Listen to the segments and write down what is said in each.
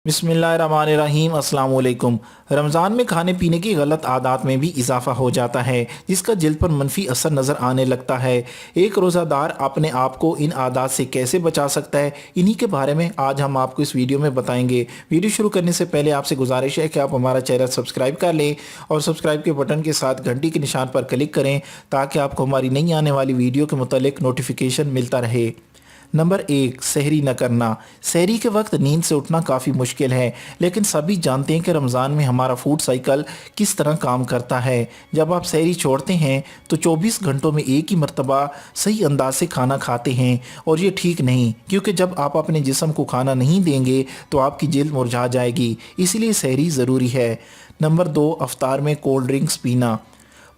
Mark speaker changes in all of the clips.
Speaker 1: बिस्मिल्लाहिर्रहमानिर्रहीम अस्सलाम वालेकुम। रमज़ान में खाने पीने की गलत आदत में भी इजाफ़ा हो जाता है, जिसका जिल्द पर मनफी असर नज़र आने लगता है। एक रोज़ादार अपने आप को इन आदत से कैसे बचा सकता है, इन्हीं के बारे में आज हम आपको इस वीडियो में बताएंगे। वीडियो शुरू करने से पहले आपसे गुजारिश है कि आप हमारा चैनल सब्सक्राइब कर लें और सब्सक्राइब के बटन के साथ घंटी के निशान पर क्लिक करें, ताकि आपको हमारी नई आने वाली वीडियो के मुतालिक नोटिफिकेशन मिलता रहे। नंबर 1, सहरी न करना। सहरी के वक्त नींद से उठना काफ़ी मुश्किल है, लेकिन सभी जानते हैं कि रमज़ान में हमारा फूड साइकिल किस तरह काम करता है। जब आप सहरी छोड़ते हैं तो 24 घंटों में एक ही मरतबा सही अंदाज से खाना खाते हैं, और ये ठीक नहीं, क्योंकि जब आप अपने जिस्म को खाना नहीं देंगे तो आपकी जिल्द मुरझा जाएगी। इसलिए सहरी ज़रूरी है। नंबर 2, अफ्तार में कोल्ड ड्रिंक्स पीना।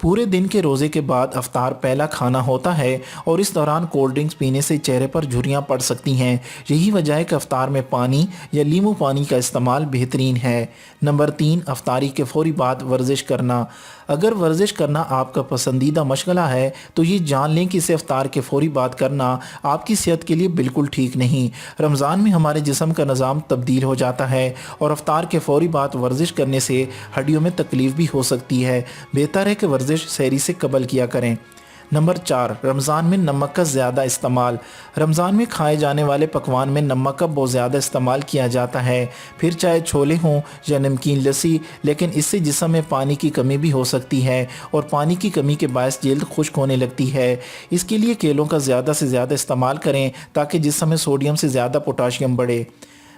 Speaker 1: पूरे दिन के रोज़े के बाद अफ्तार पहला खाना होता है, और इस दौरान कोल्ड ड्रिंक्स पीने से चेहरे पर झुर्रियाँ पड़ सकती हैं। यही वजह है कि अफ्तार में पानी या नींबू पानी का इस्तेमाल बेहतरीन है। नंबर 3, अफ्तारी के फ़ौरी बाद वर्जिश करना। अगर वर्जिश करना आपका पसंदीदा मशगला है तो ये जान लें कि इसे अफ्तार के फ़ौरी बाद करना आपकी सेहत के लिए बिल्कुल ठीक नहीं। रमज़ान में हमारे जिस्म का निज़ाम तब्दील हो जाता है, और अफ्तार के फ़ौरी बाद वर्जिश करने से हड्डियों में तकलीफ़ भी हो सकती है। बेहतर है कि वर्जिश सहरी से कबल किया करें। नंबर 4, रमज़ान में नमक का ज़्यादा इस्तेमाल। रमज़ान में खाए जाने वाले पकवान में नमक का बहुत ज़्यादा इस्तेमाल किया जाता है, फिर चाहे छोले हों या नमकीन लस्सी, लेकिन इससे जिस्म में पानी की कमी भी हो सकती है, और पानी की कमी के बायस जल्द खुश्क होने लगती है। इसके लिए केलों का ज़्यादा से ज़्यादा इस्तेमाल करें, ताकि जिस्म में सोडियम से ज़्यादा पोटाशियम बढ़े।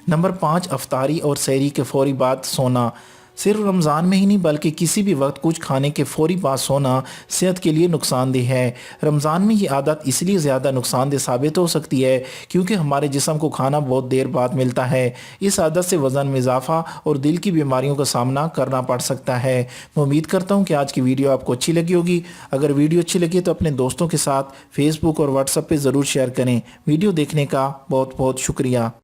Speaker 1: नंबर 5, अफ्तारी और सहरी के फ़ौरी बाद सोना। सिर्फ रमज़ान में ही नहीं, बल्कि किसी भी वक्त कुछ खाने के फ़ौरी बाद सोना सेहत के लिए नुकसानदेह है। रमज़ान में ये आदत इसलिए ज़्यादा नुकसानदेह साबित हो सकती है क्योंकि हमारे जिस्म को खाना बहुत देर बाद मिलता है। इस आदत से वज़न में इजाफा और दिल की बीमारियों का सामना करना पड़ सकता है। मैं उम्मीद करता हूँ कि आज की वीडियो आपको अच्छी लगी होगी। अगर वीडियो अच्छी लगी तो अपने दोस्तों के साथ फेसबुक और व्हाट्सएप पर ज़रूर शेयर करें। वीडियो देखने का बहुत बहुत शुक्रिया।